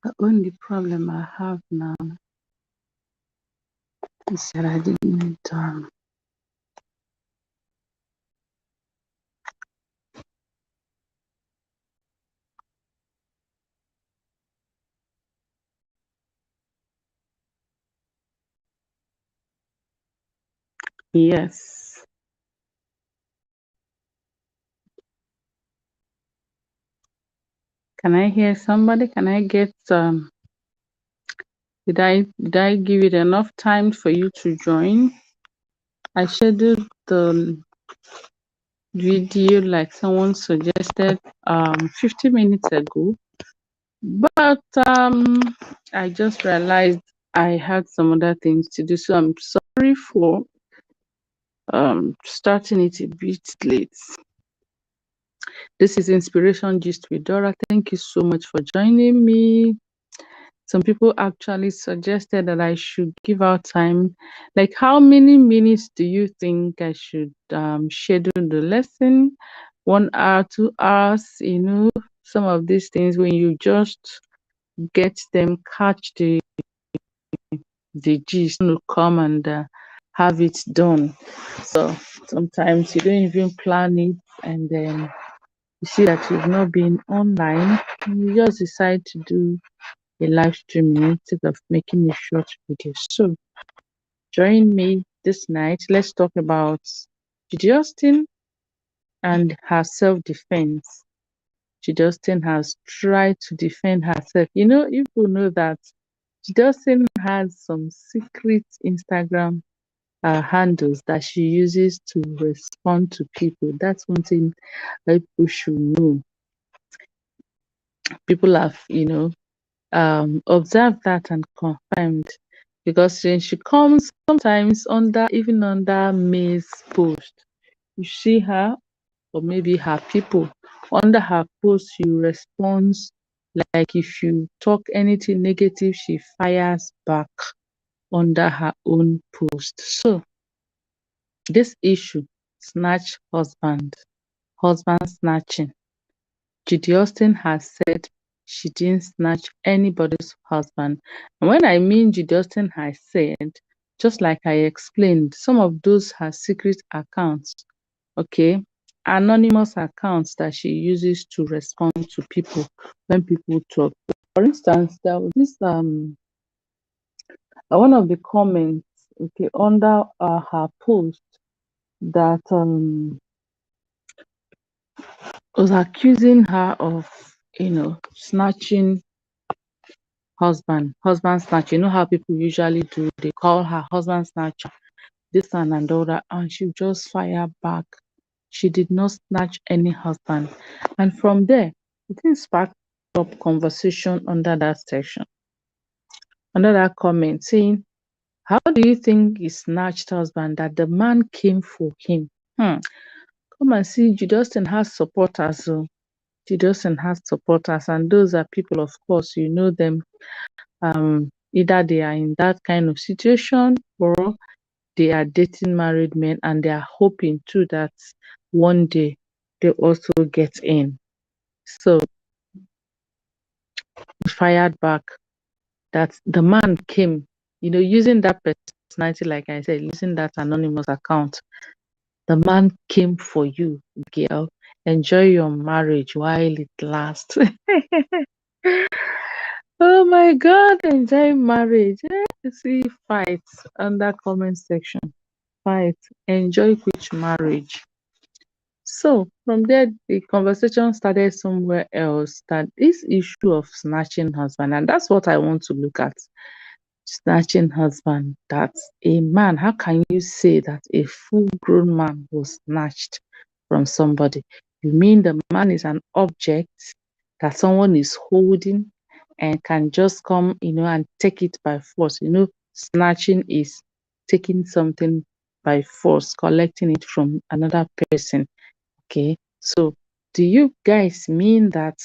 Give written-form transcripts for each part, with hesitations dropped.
The only problem I have now is that I didn't yes. Can I hear somebody? Can I get did I give it enough time for you to join? I scheduled the video like someone suggested 50 minutes ago, but I just realized I had some other things to do, so I'm sorry for starting it a bit late. This is Inspiration Gist with Dora. Thank you so much for joining me. Some people actually suggested that I should give out time. Like, how many minutes do you think I should schedule the lesson? 1 hour, 2 hours, some of these things when you just get them, catch the gist to come and have it done. So sometimes you don't even plan it, and then you see that you've not been online, and you just decide to do a live streaming instead of making a short video. So join me this night. Let's talk about Judy Austin and her self-defense. Judy Austin has tried to defend herself. People know that Judy Austin has some secret Instagram handles that she uses to respond to people. That's one thing that people should know. People have, observed that and confirmed, because when she comes sometimes even under May's post, you see her or maybe her people under her post, she responds. Like if you talk anything negative, she fires back under her own post. So this issue, snatch husband-snatching, Judy Austin has said she didn't snatch anybody's husband. And when I mean Judy Austin has said, just like I explained, some of those her secret accounts, okay, anonymous accounts that she uses to respond to people when people talk. For instance, there was this one of the comments, okay, under her post that was accusing her of, snatching husband snatch. You know how people usually do, they call her husband snatcher, this one and all that, and she just fire back. She did not snatch any husband. And from there, it didn't spark up conversation under that section, under that comment, saying, how do you think he snatched husband that the man came for him? Come and see, Judy Austin has supporters. So Judy Austin has supporters, and those are people, of course, you know them. Either they are in that kind of situation, or they are dating married men, and they are hoping too that one day they also get in. So he fired back that the man came, using that personality, like I said, using that anonymous account. The man came for you, girl. Enjoy your marriage while it lasts. Oh my God, enjoy marriage. See fights under comment section. Fight. Enjoy which marriage. So from there, the conversation started somewhere else, that this issue of snatching husband, and that's what I want to look at. Snatching husband, that's a man. How can you say that a full-grown man was snatched from somebody? You mean the man is an object that someone is holding and can just come, and take it by force? Snatching is taking something by force, collecting it from another person. Okay, so do you guys mean that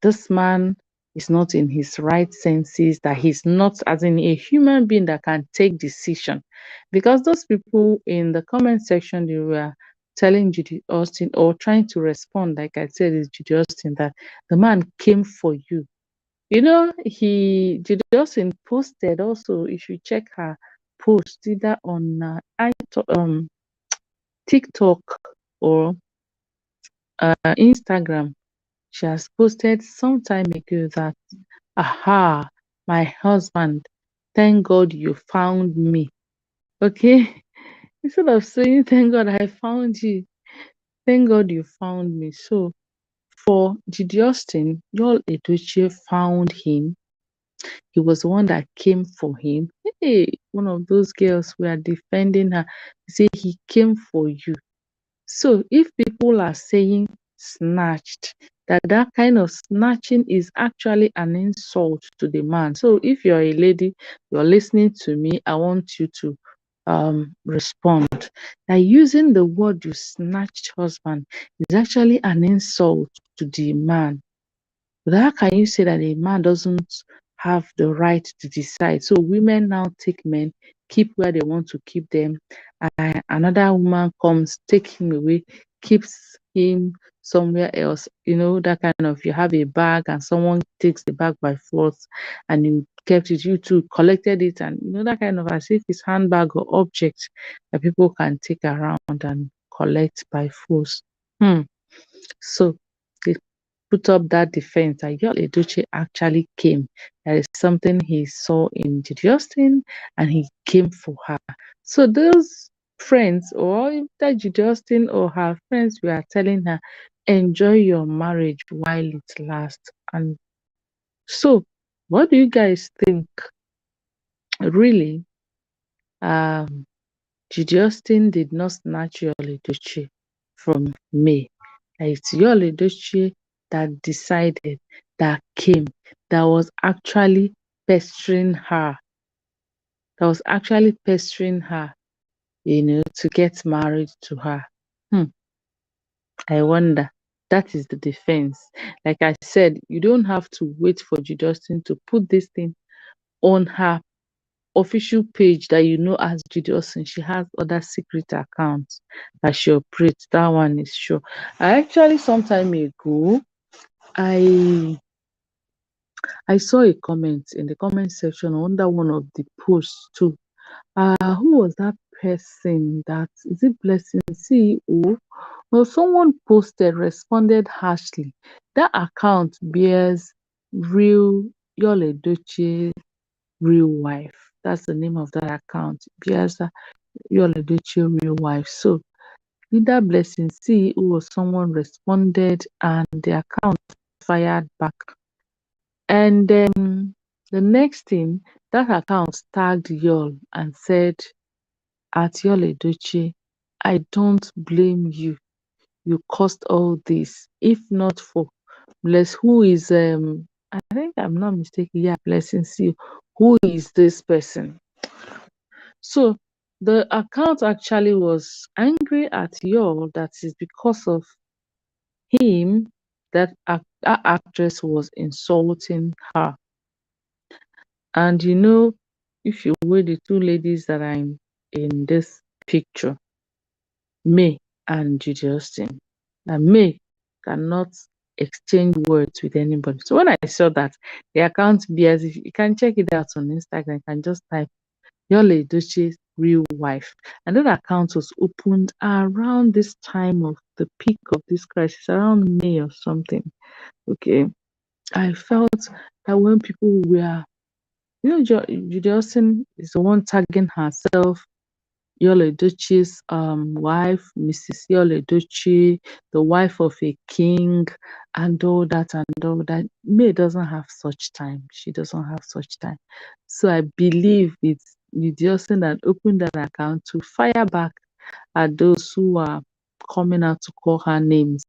this man is not in his right senses, that he's not as in a human being that can take decision? Because those people in the comment section, they were telling Judy Austin, or trying to respond, like I said, is Judy Austin, that the man came for you. Judy Austin posted also. If you check her post either on TikTok or Instagram, she has posted some time ago that, aha, my husband, thank God you found me. Okay? Instead of saying, thank God I found you, thank God you found me. So for Judy Austin, Yul Edochie found him. He was the one that came for him. Hey, one of those girls we are defending her. Say he came for you. So if people are saying snatched, that kind of snatching is actually an insult to the man. So if you're a lady, you're listening to me, I want you to respond. That using the word you snatched husband is actually an insult to the man. But how can you say that a man doesn't have the right to decide? So women now take men, keep where they want to keep them. Another woman comes, take him away, keeps him somewhere else. That kind of, you have a bag and someone takes the bag by force and you kept it, you two collected it, and that kind of, as if it's handbag or object that people can take around and collect by force. So they put up that defense that Yul Edochie actually came. That is something he saw in Judy Austin and he came for her. So those friends, or if that Judy Austin or her friends, we are telling her, enjoy your marriage while it lasts. And so, what do you guys think? Really, Judy Austin did not snatch Yul Edochie from May. It's Yul Edochie that decided, that came, that was actually pestering her, to get married to her. I wonder. That is the defense. Like I said, you don't have to wait for Judy Austin to put this thing on her official page that as Judy Austin. She has other secret accounts that she operates. That one is sure. I actually, some time ago, I saw a comment in the comment section under one of the posts too. Who was that person? That is it Blessing CEO? Well, someone posted, responded harshly. That account bears real Yul Edochie real wife. That's the name of that account. Bears Yul Edochie real wife. So either Blessing CEO or someone responded and the account fired back. And then the next thing, that account tagged Yul and said, at Yul Edochie, I don't blame you. You caused all this. If not for who is I think I'm not mistaken, yeah, Blessing C. Who is this person? So the account actually was angry at Yul that is because of him that actress was insulting her. And if you weigh the two ladies that are in this picture, May and Judy Austin, and May cannot exchange words with anybody. So when I saw that, the account bears, if you can check it out on Instagram, you can just type Yul Edochie's real wife. And that account was opened around this time of the peak of this crisis, around May or something. Okay. I felt that when people were, Judy Austin is the one tagging herself, Yul Edochie's wife, Mrs. Yul Edochie, the wife of a king, and all that and all that. May doesn't have such time. She doesn't have such time. So I believe it's Judy Austin that opened that account to fire back at those who are coming out to call her names.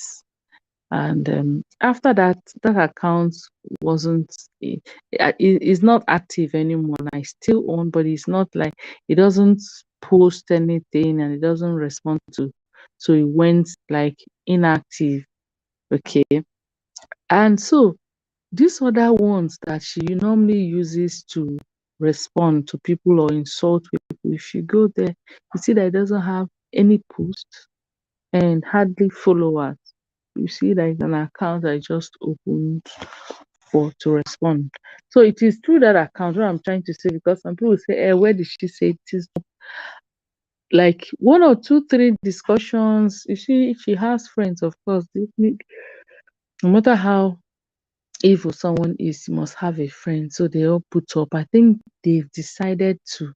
And after that, that account wasn't, is not active anymore. And I still own, but it's not like, it doesn't post anything and it doesn't respond to. So it went like inactive. Okay. And so these other ones that she normally uses to respond to people or insult people, if you go there, you see that it doesn't have any posts and hardly followers. You see that it's an account I just opened for to respond. So it is through that account what I'm trying to say, because some people say, where did she say it is? Like one or two, three discussions. You see, if she has friends, of course, no matter how evil someone is, you must have a friend. So they all put up. I think they've decided to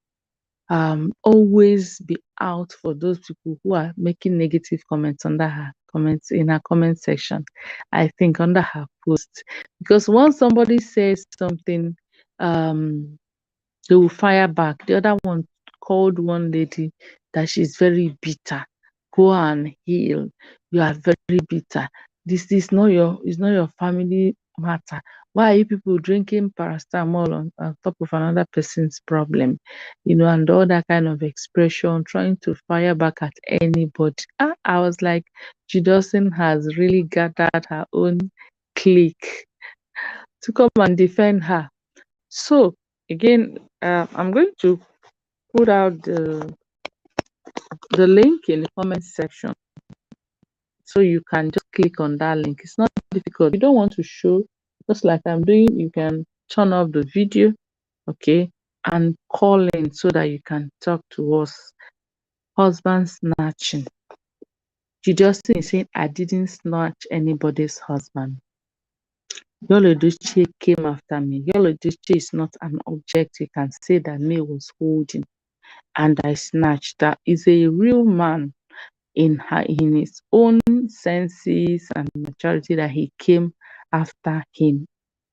always be out for those people who are making negative comments under her comments in her comment section. I think under her post, because once somebody says something, um they will fire back. The other one called one lady that she's very bitter. Go and heal. You are very bitter. This is not your, it's not your family matter. Why are you people drinking paracetamol on top of another person's problem? And all that kind of expression, trying to fire back at anybody. I was like, Judy Austin has really gathered her own clique to come and defend her. So again, I'm going to put out the link in the comment section, so you can just click on that link. It's not difficult. You don't want to show, just like I'm doing, you can turn off the video, okay, and call in so that you can talk to us. Husband snatching. Judy Austin is saying, I didn't snatch anybody's husband. Yul Edochie came after me. Yul Edochie is not an object you can say that me was holding and I snatched. That is a real man in his own senses and maturity, that he came after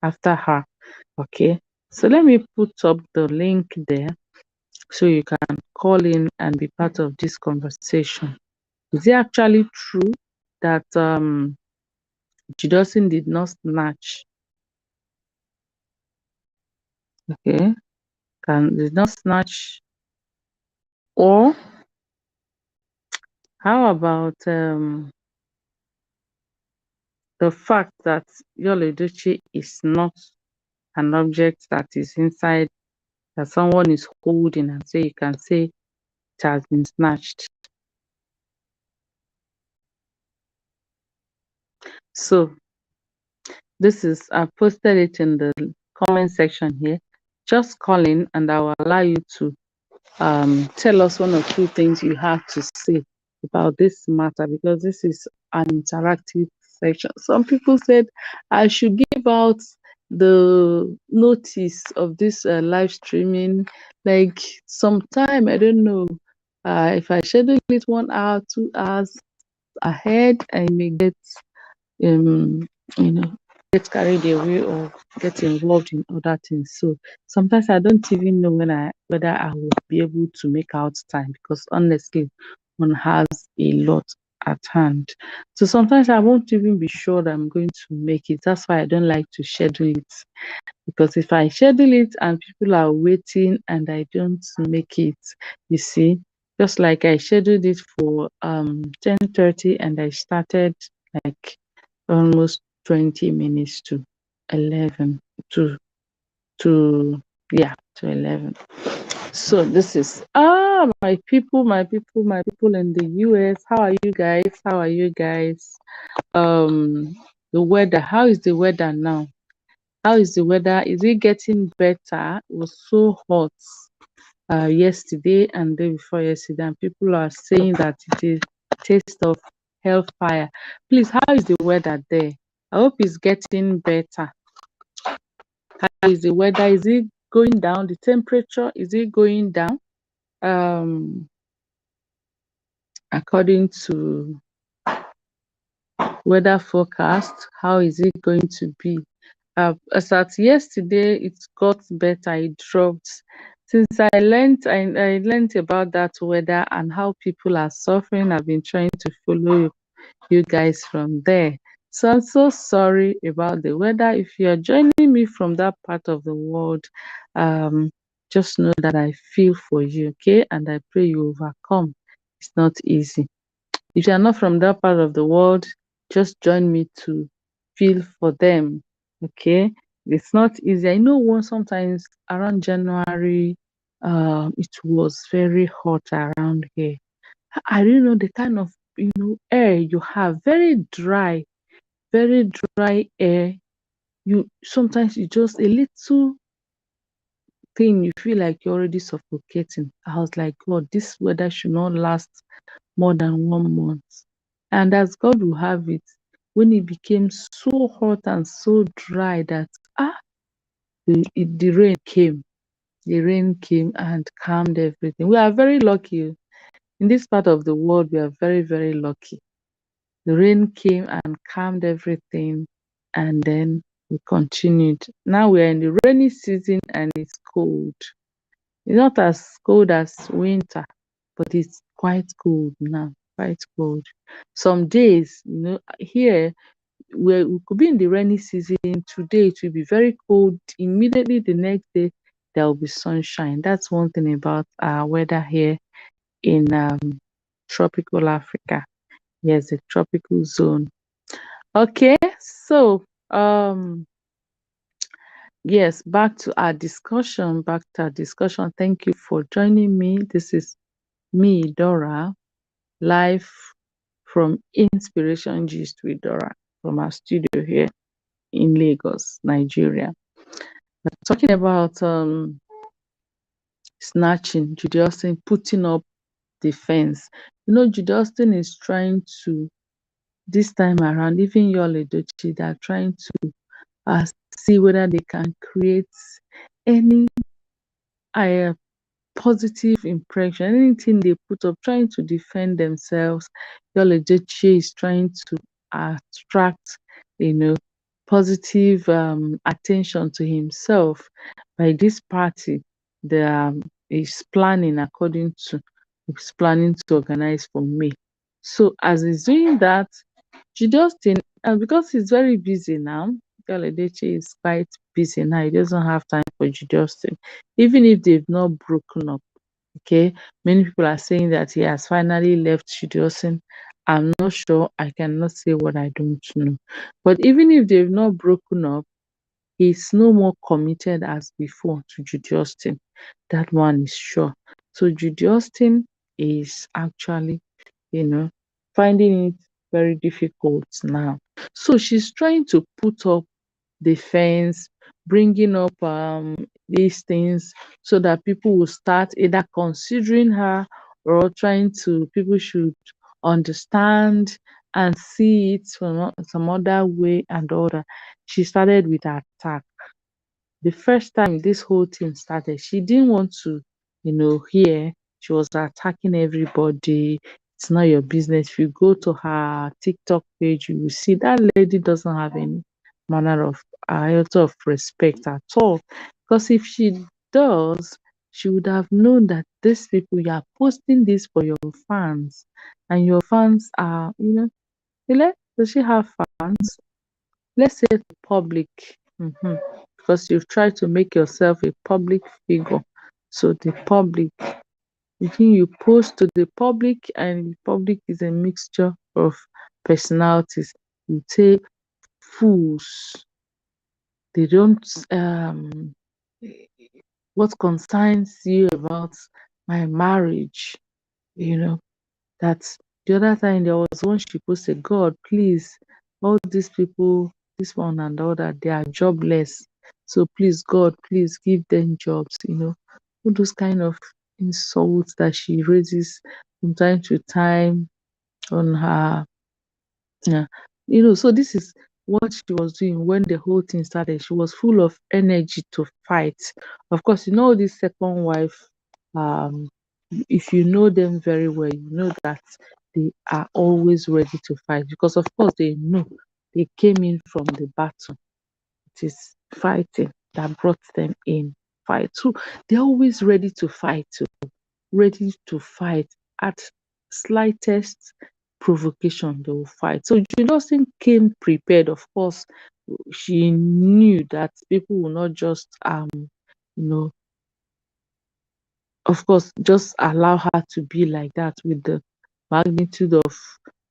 her. Okay. So let me put up the link there so you can call in and be part of this conversation. Is it actually true that Judy Austin did not snatch? Okay. Did not snatch, or how about the fact that Yul Edochie is not an object that is inside, that someone is holding, and say you can say it has been snatched? So this is, I posted it in the comment section here. Just call in and I will allow you to tell us one or two things you have to say about this matter, because this is an interactive section. Some people said I should give out the notice of this live streaming like sometime, I don't know, if I schedule it 1 hour, 2 hours ahead, I may get um you know get carried away or get involved in other things. So sometimes I don't even know whether I will be able to make out time, because honestly one has a lot at hand. So sometimes I won't even be sure that I'm going to make it. That's why I don't like to schedule it, because if I schedule it and people are waiting and I don't make it, you see, just like I scheduled it for 10:30 and I started like almost 20 minutes to 11 to yeah, to 11. So this is my people in the US. How are you guys? The weather, how is the weather now? How is the weather? Is it getting better? It was so hot yesterday and day before yesterday, and people are saying that it is taste of hellfire. Please, how is the weather there? I hope it's getting better. How is the weather? Is it going down? The temperature, is it going down? Um, According to weather forecast, how is it going to be? As at yesterday, it got better. It dropped. Since I learned about that weather and how people are suffering, I've been trying to follow you guys from there. So I'm so sorry about the weather. If you are joining me from that part of the world, um, just know that I feel for you, okay? And I pray you overcome. It's not easy. If you are not from that part of the world, just join me to feel for them, okay? It's not easy. I know sometimes around January, it was very hot around here. I don't know the kind of air you have, very dry air you sometimes you just a little thing, you feel like you're already suffocating. I was like, God, this weather should not last more than 1 month. And as God will have it, when it became so hot and so dry that the rain came. The rain came and calmed everything. We are very lucky. In this part of the world, we are very, very lucky. The rain came and calmed everything, and then we continued. Now we are in the rainy season and it's cold. It's not as cold as winter, but it's quite cold now. Quite cold. Some days, here where we could be in the rainy season. Today it will be very cold. Immediately the next day there will be sunshine. That's one thing about our weather here in tropical Africa. Yes, the tropical zone. Okay, so yes, back to our discussion. Back to our discussion. Thank you for joining me. This is me, Dora, live from Inspiration Gist with Dora from our studio here in Lagos, Nigeria. We're talking about snatching, Judy Austin putting up the fence. Judy Austin is trying to, this time around, even Yul Edochie, they're trying to see whether they can create any uh, positive impression, anything they put up, trying to defend themselves. Yul Edochie is trying to attract, positive attention to himself by this party that is planning according to is planning to organize for May. So as he's doing that, Jude Austin, and because he's very busy now, Yul Edochie is quite busy now. He doesn't have time for Jude Austin, even if they've not broken up. Okay, many people are saying that he has finally left Judy Austin. I'm not sure. I cannot say what I don't know. But even if they've not broken up, he's no more committed as before to Judy Austin. That one is sure. So Judy Austin is actually, finding it very difficult now. So she's trying to put up defense, bringing up these things so that people will start either considering her or trying to, people should understand and see it from some other way and order. She started with attack. The first time this whole thing started, she didn't want to, hear. She was attacking everybody. It's not your business. If you go to her TikTok page, you will see that lady doesn't have any manner of iota of respect at all. Because if she does, she would have known that these people, you are posting this for your fans, and your fans are, does she have fans? Let's say the public, because you've tried to make yourself a public figure. So the public, the thing you post to the public, and the public is a mixture of personalities. You take fools, they don't what concerns you about my marriage, you know. That the other time there was one she posted, God, please, all these people, this one and the other, they are jobless. So please, God, please give them jobs, All those kind of insults that she raises from time to time on her. Yeah. So this is what she was doing when the whole thing started. She was full of energy to fight. Of course, this second wife, um, if you know them very well, you know that they are always ready to fight because, of course, they know they came in from the battle. It is fighting that brought them in fight. So they're always ready to fight, at slightest provocation. They will fight. So Jane Austen came prepared. Of course, she knew that people will not just you know of course, just allow her to be like that with the magnitude of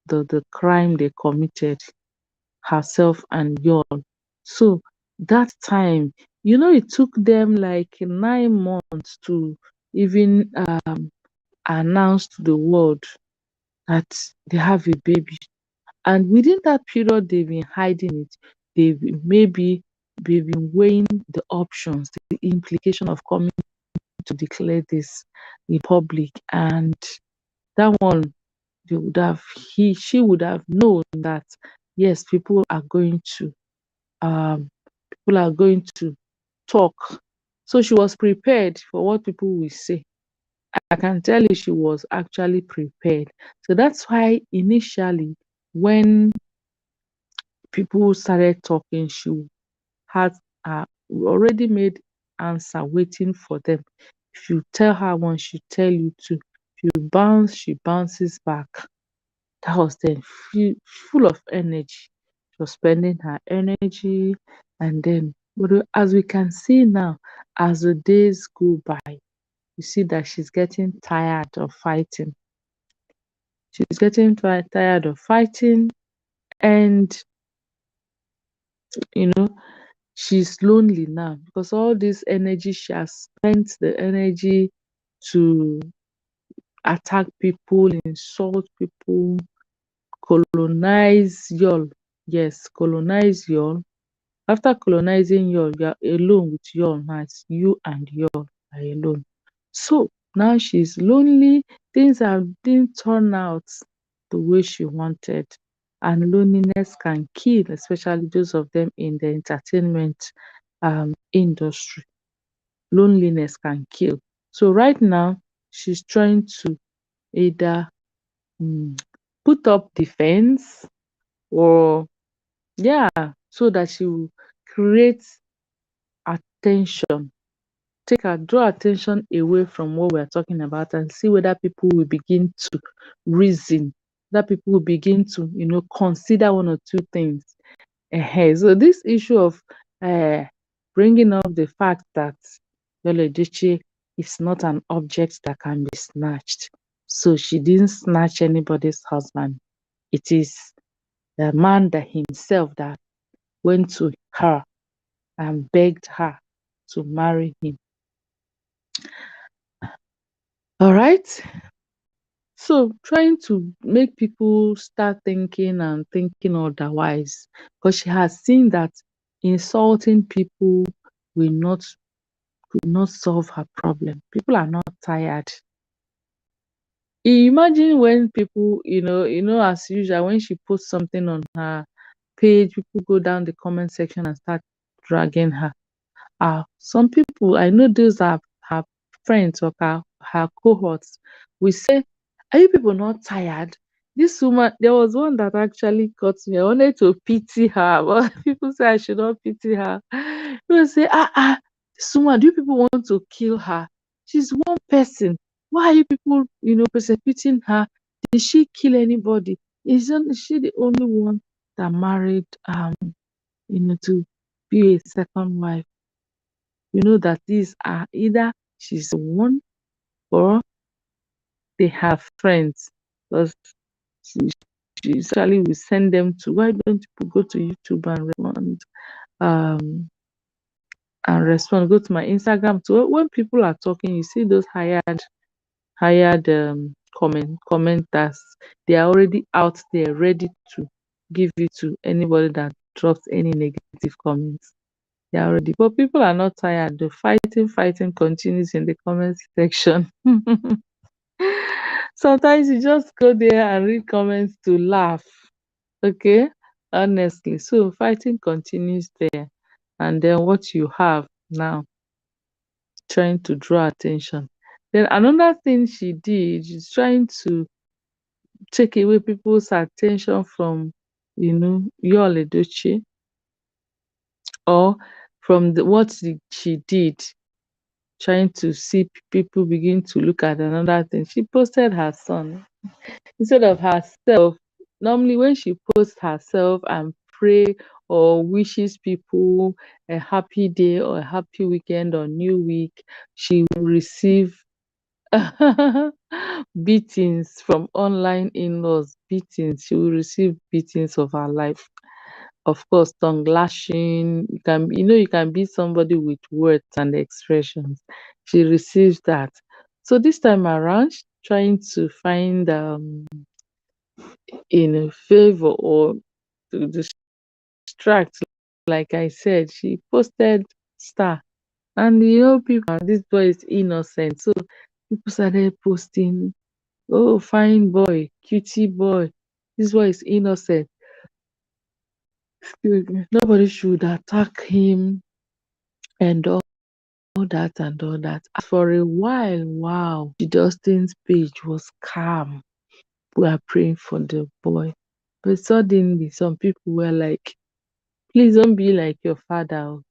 the crime they committed, herself and Yul. So that time, it took them like 9 months to even announce to the world that they have a baby. And within that period, they've been hiding it. Maybe we've been weighing the options, the implication of coming to declare this in public, and that one, they would have she would have known that yes, people are going to talk. So she was prepared for what people will say. I can tell you she was actually prepared. So that's why initially when people started talking, she had already made answer waiting for them. If you tell her one, she tell you two. If you bounce, she bounces back. That was then full of energy. She was spending her energy, and then, but as we can see now, as the days go by, you see that she's getting tired of fighting. She's getting tired of fighting, and you know, she's lonely now because all this energy, she has spent the energy to attack people, insult people, colonize y'all. Yes, colonize y'all. After colonizing y'all, you are alone with y'all now. It's you and y'all are alone. So now she's lonely. Things didn't turn out the way she wanted. And loneliness can kill, especially those of them in the entertainment industry. Loneliness can kill. So right now, she's trying to either mm, put up defense, or yeah, so that she will create attention, draw attention away from what we're talking about, and see whether people will begin to reason, that people will begin to, consider one or two things. So this issue of uh, bringing up the fact that Yul Edochie is not an object that can be snatched. So she didn't snatch anybody's husband. It is the man that himself that went to her and begged her to marry him. All right. So trying to make people start thinking and thinking otherwise, because she has seen that insulting people will not could not solve her problem. People are not tired. Imagine when people, as usual, when she posts something on her page, people go down the comment section and start dragging her. Some people, I know those are her friends or her cohorts, we say, are you people not tired? This woman, there was one that actually got me. I wanted to pity her, but people say I should not pity her. People say, this woman, do you people want to kill her? She's one person. Why are you people, persecuting her? Did she kill anybody? Is she the only one that married, to be a second wife? You know that these are either she's one or they have friends. Because she, she usually will send them to, why don't you go to YouTube um and respond, go to my Instagram. So when people are talking, you see those hired commenters, they are already out there ready to give it to anybody that drops any negative comments. They are already, but people are not tired. The fighting continues in the comment section. Sometimes you just go there and read comments to laugh. Okay, honestly. So fighting continues there, and then what you have now, trying to draw attention. Then another thing she did is trying to take away people's attention from, Yul Edochie, or from what she did, trying to see people begin to look at another thing. She posted her son instead of herself. Normally, when she posts herself and pray or wishes people a happy day or a happy weekend or new week, she will receive beatings from online in-laws. Beatings. She will receive beatings of her life. Of course, tongue lashing. You can beat somebody with words and expressions. She receives that. So this time around, she's trying to find in a favor or to distract. like I said, she posted star. And people, this boy is innocent. So people started posting, oh, fine boy, cutie boy. This boy is innocent. Excuse me. Nobody should attack him and all that and all that. For a while, wow, the Dustin's page was calm. We are praying for the boy. But suddenly, some people were like, please don't be like your father. Oh.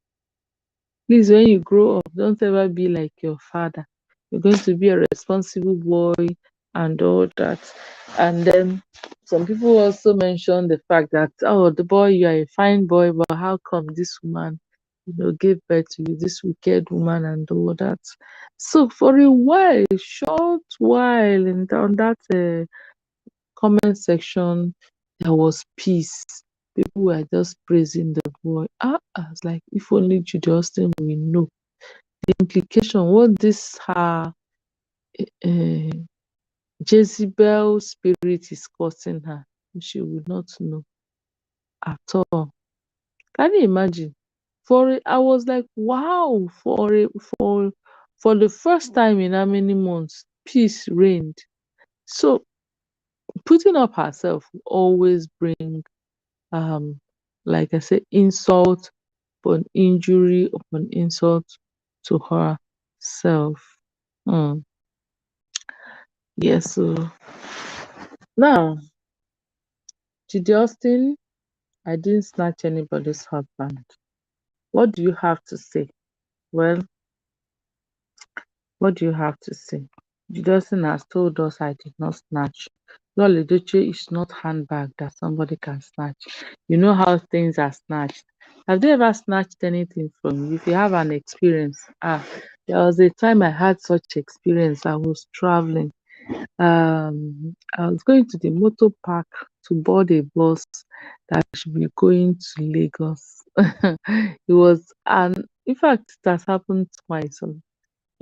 Please, when you grow up, don't ever be like your father. You're going to be a responsible boy and all that. And then some people also mentioned the fact that, oh, the boy, you are a fine boy, but how come this woman, gave birth to you, this wicked woman and all that. So for a while, a short while, and on that comment section, there was peace. People were just praising the boy. I was like, if only Judy Austin will know the implication, what this her uh, Jezebel spirit is causing her. She would not know at all. Can you imagine? I was like, wow, for the first time in how many months, peace reigned. So putting up herself will always bring like I said, insult upon injury upon insult to herself. Mm. Yes, so now, Judy Austin, I didn't snatch anybody's husband. What do you have to say? Well, what do you have to say? Judy Austin has told us I did not snatch. Lol Edochie is not handbag that somebody can snatch. You know how things are snatched. Have they ever snatched anything from you? If you have an experience, there was a time I had such experience. I was traveling. I was going to the motor park to board a bus that should be going to Lagos. It was, and in fact, it has happened twice.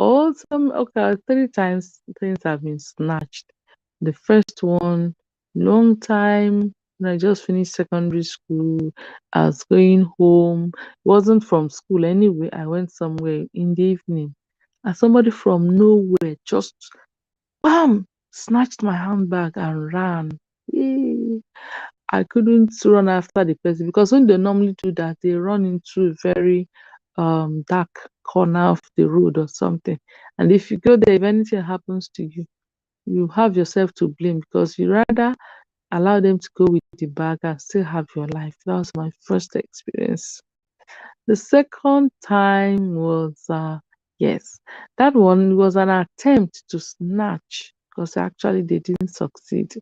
Okay, 3 times things have been snatched. The first one, long time when I just finished secondary school, I was going home. It wasn't from school anyway. I went somewhere in the evening, and somebody from nowhere just bam snatched my handbag and ran. Eh, I couldn't run after the person because when they normally do that, they run into a very dark corner of the road or something. And if you go there, if anything happens to you, you have yourself to blame because you rather allow them to go with the bag and still have your life. That was my first experience. The second time was yes, that one was an attempt to snatch because actually they didn't succeed.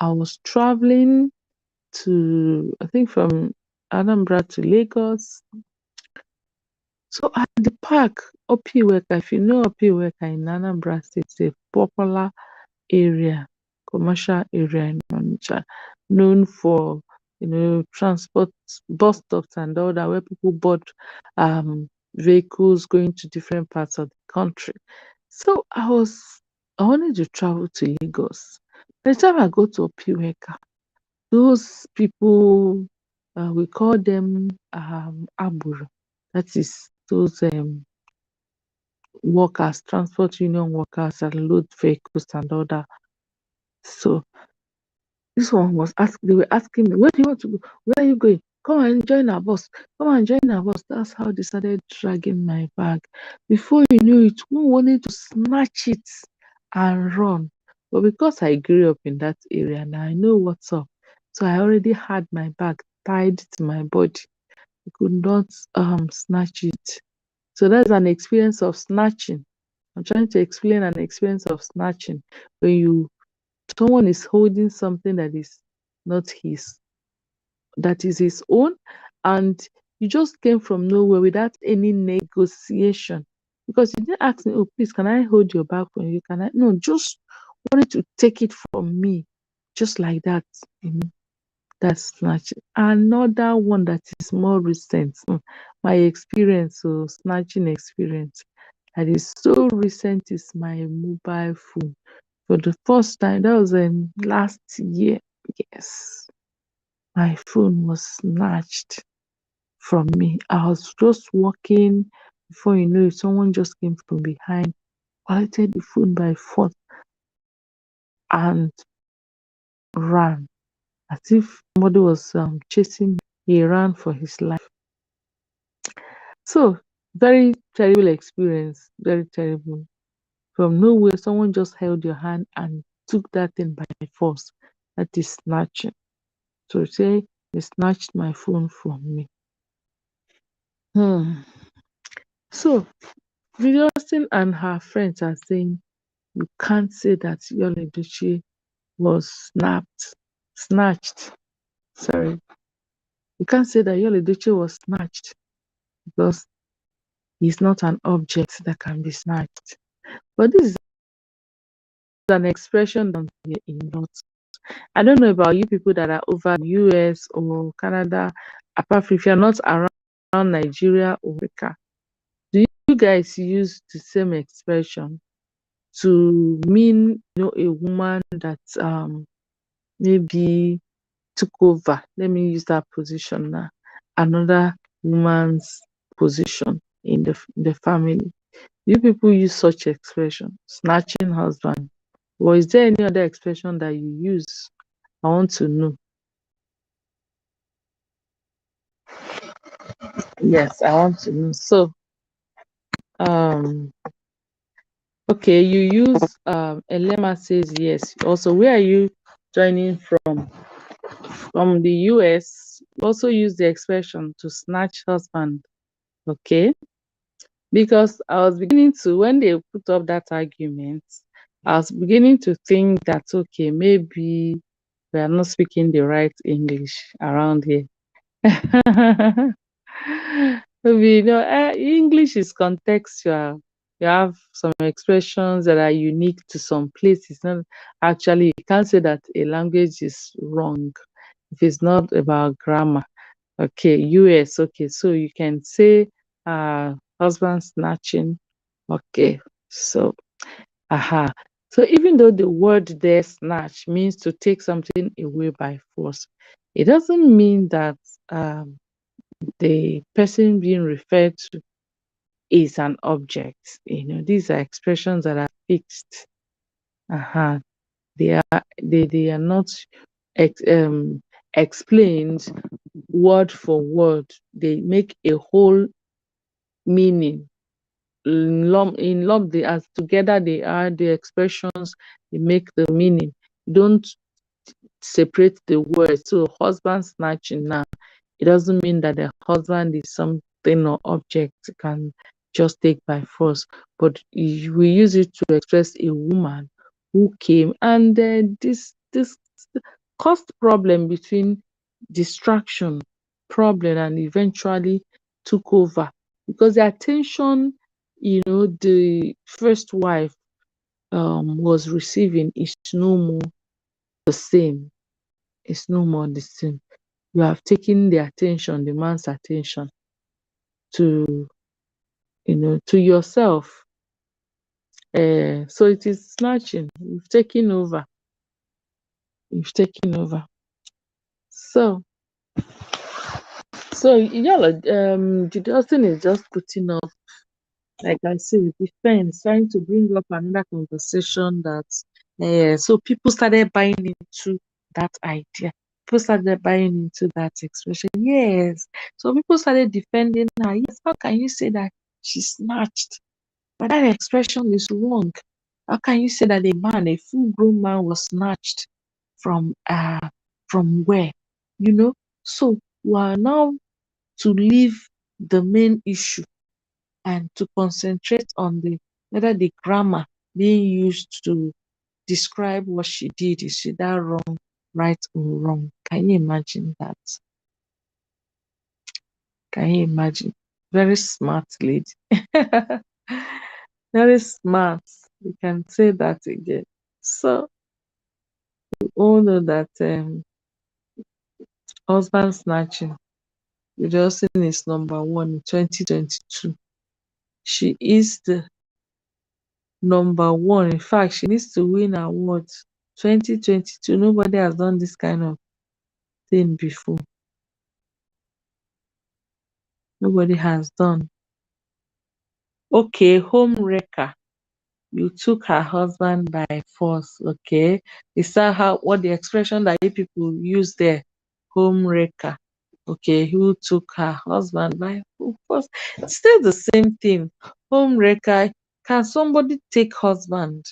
I was traveling to, I think, from Anambra to Lagos. So at the park, Opiweka, if you know Opiweka in Anambra State, it's a popular area, commercial area in Onitsha, known for transport, bus stops and all that, where people board vehicles going to different parts of the country. So I wanted to travel to Lagos. By the time I go to Opiweka, those people, we call them Aburu. That is those workers, transport union workers that load vehicles and all that. So this one was they were asking me, where do you want to go? Where are you going? Come and join our bus. Come and join our bus. That's how they started dragging my bag. Before you knew it, one wanted to snatch it and run. But because I grew up in that area now, I know what's up. So I already had my bag tied to my body. I could not snatch it. So that's an experience of snatching. I'm trying to explain an experience of snatching when someone is holding something that is not his, that is his own, and you just came from nowhere without any negotiation. Because you didn't ask me, oh, please, can I hold your bag for you? Can I? No, just wanted to take it from me, just like that. That's snatching. Another one that is more recent, my experience, so snatching experience that is so recent is my mobile phone. For the first time, that was last year. Yes, my phone was snatched from me. I was just walking. Before you know it, someone just came from behind, collected the phone by force, and ran as if somebody was chasing. He ran for his life. So very terrible experience. Very terrible. From nowhere, someone just held your hand and took that thing by force. That is snatching. So say they snatched my phone from me. Hmm. So Judy Austin and her friends are saying you can't say that Yul Edochie was snatched. Sorry, you can't say that Yul Edochie was snatched because he's not an object that can be snatched. But this is an expression that we hear a lot. I don't know about you people that are over US or Canada, apart from if you're not around Nigeria or Africa. Do you guys use the same expression to mean a woman that maybe took over? Let me use that position now. Another woman's position in the family. You people use such expression, snatching husband. Or is there any other expression that you use? I want to know. Yes, I want to know. So, um, okay, you use Elema says yes. Also, where are you joining from? From the US. Also use the expression to snatch husband. Okay, because I was beginning to, when they put up that argument, I was beginning to think that okay, maybe we are not speaking the right English around here. Maybe, English is contextual. You have some expressions that are unique to some places. Not actually, you can't say that a language is wrong if it's not about grammar. Okay, US. Okay, so you can say husband snatching. Okay, so aha. So even though the word there snatch means to take something away by force, it doesn't mean that um the person being referred to is an object. These are expressions that are fixed. Uh-huh. They are not explained word for word. They make a whole meaning. In lump they as together they are the expressions, they make the meaning. Don't separate the words. So husband snatching now, it doesn't mean that the husband is something or object can just take by force, but we use it to express a woman who came, and this caused problem between distraction, problem, and eventually took over because the attention the first wife was receiving is no more the same. It's no more the same. You have taken the attention, the man's attention to to yourself. So it is snatching. You've taken over. You've taken over. So y'all, Judy Austin is just putting up, like I said, defense, trying to bring up another conversation that so people started buying into that idea. People started buying into that expression. Yes. So people started defending her. Yes, how can you say that she snatched? But that expression is wrong. How can you say that a full grown man was snatched from where? So we are now to leave the main issue and to concentrate on whether the grammar being used to describe what she did is either wrong, right, or wrong. Can you imagine that? Can you imagine? Very smart lady. Very smart. We can say that again. So we all know that husband snatching, Wilson is number one in 2022. She is the number one. In fact, she needs to win awards. 2022. Nobody has done this kind of thing before. Nobody has done. Okay, home wrecker. You took her husband by force. Okay, is that how what the expression that you people use there? Home wrecker. Okay, who took her husband by force? It's still the same thing. Home wrecker. Can somebody take husband?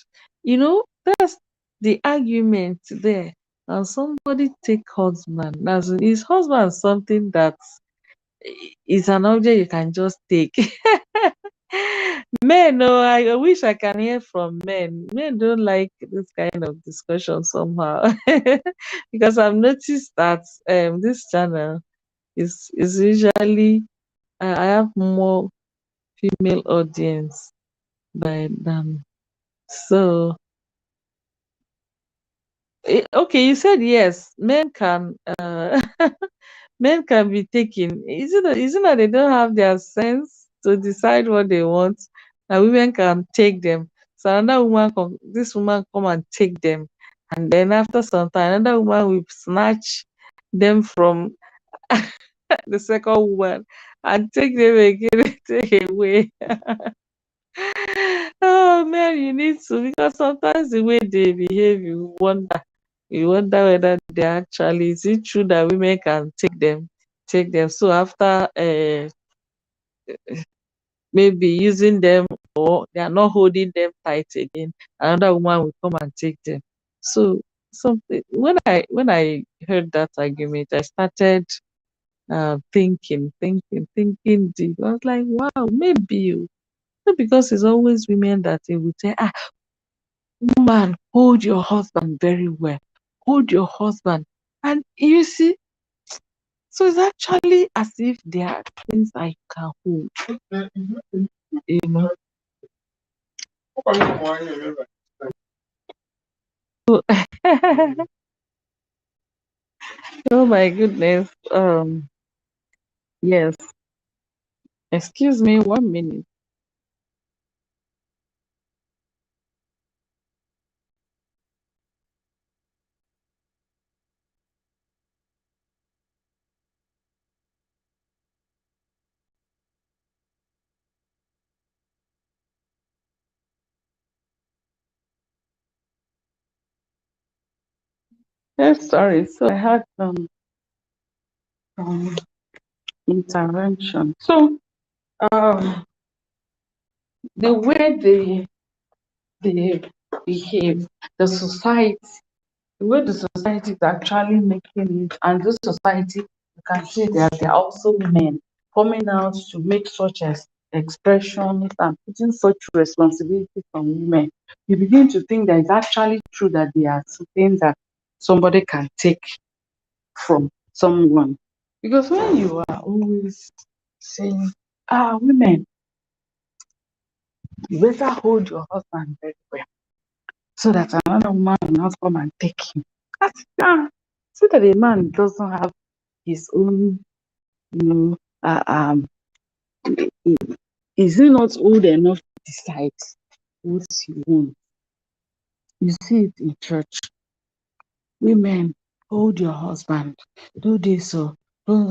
That's the argument there. Can somebody take husband? Is husband something that is an object you can just take? Men, no, I wish I can hear from men. Men don't like this kind of discussion somehow. Because I've noticed that this channel is usually I have more female audience by than so okay, you said yes, men can men can be taken. Isn't that they don't have their sense to decide what they want, and women can take them. So another woman this woman come and take them, and then after some time another woman will snatch them from the second woman and take them again take away. Oh man, you need to, because sometimes the way they behave, you wonder whether they actually, is it true that women can take them. So after maybe using them, or they are not holding them tight again, another woman will come and take them. So something when I heard that argument, I started thinking deep. I was like, wow, maybe not, because it's always women that they will say, woman, hold your husband very well. Hold your husband. And you see, so it's actually as if there are things I can hold. You know. So, oh my goodness. Yes. Excuse me, 1 minute. Yes, sorry. So I had some intervention. So um the way they behave, the society, the way the society is actually making it, and this society, you can see that there are also men coming out to make such as expressions and putting such responsibility on women. You begin to think that it's actually true that there are things that somebody can take from someone. Because when you are always saying, women, you better hold your husband very well so that another woman will not come and take him. That's, so that a man doesn't have his own, you know, is he not old enough to decide what he wants? You see it in church. Women, hold your husband. Do this, so don't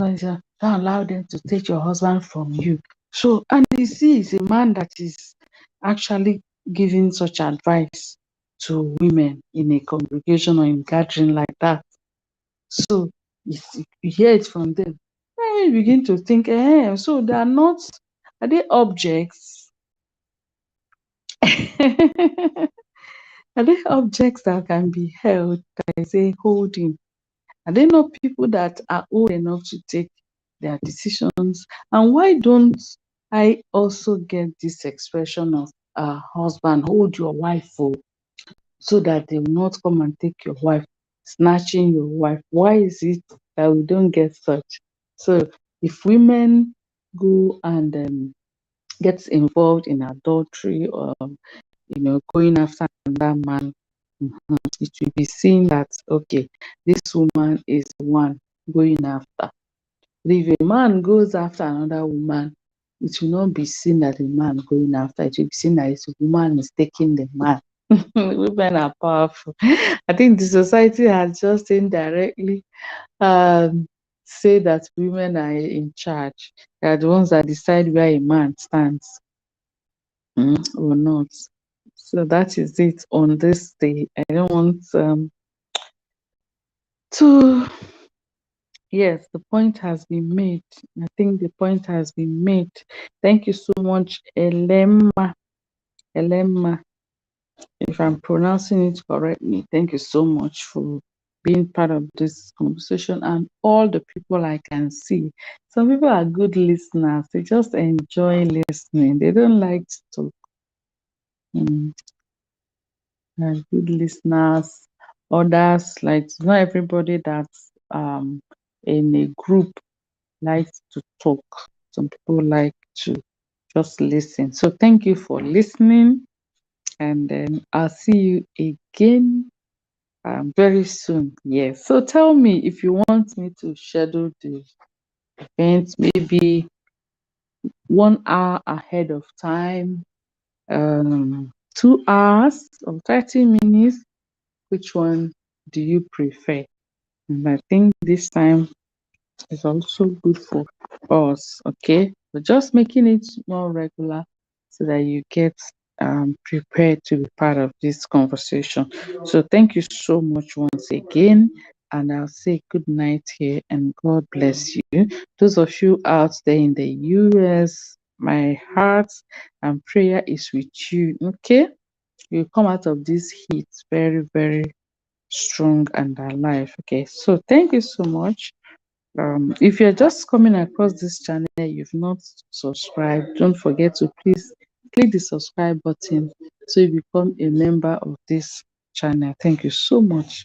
allow them to take your husband from you. So, and you see, it's a man that is actually giving such advice to women in a congregation or in gathering like that. So you hear it from them. Then you begin to think, so they are they objects? Are they objects that can be held, that I say holding? Are they not people that are old enough to take their decisions? And why don't I also get this expression of husband, hold your wife, so that they will not come and take your wife, snatching your wife? Why is it that we don't get such? So if women go and get involved in adultery, or going after another man, it will be seen that okay, this woman is the one going after. But if a man goes after another woman, it will not be seen that the man going after. It will be seen that it's a woman is taking the man. Women are powerful. I think the society has just indirectly um, say that women are in charge. They are the ones that decide where a man stands, or not. So that is it on this day. I don't want to. Yes, the point has been made. I think the point has been made. Thank you so much, Elema. Elema, if I'm pronouncing it correctly, thank you so much for being part of this conversation and all the people I can see. Some people are good listeners, they just enjoy listening, they don't like to talk. Mm, they're good listeners. Others, like, not everybody that's in a group likes to talk. Some people like to just listen. So thank you for listening, and then I'll see you again very soon. Yes. So tell me if you want me to schedule the event maybe 1 hour ahead of time, 2 hours or 30 minutes. Which one do you prefer? And I think this time is also good for us. Okay. But just making it more regular so that you get prepared to be part of this conversation. So thank you so much once again. And I'll say good night here and God bless you. Those of you out there in the US, my heart and prayer is with you. Okay. You come out of this heat very, very strong and alive. Okay. So thank you so much. If you're just coming across this channel, you've not subscribed, don't forget to please click the subscribe button so you become a member of this channel. Thank you so much.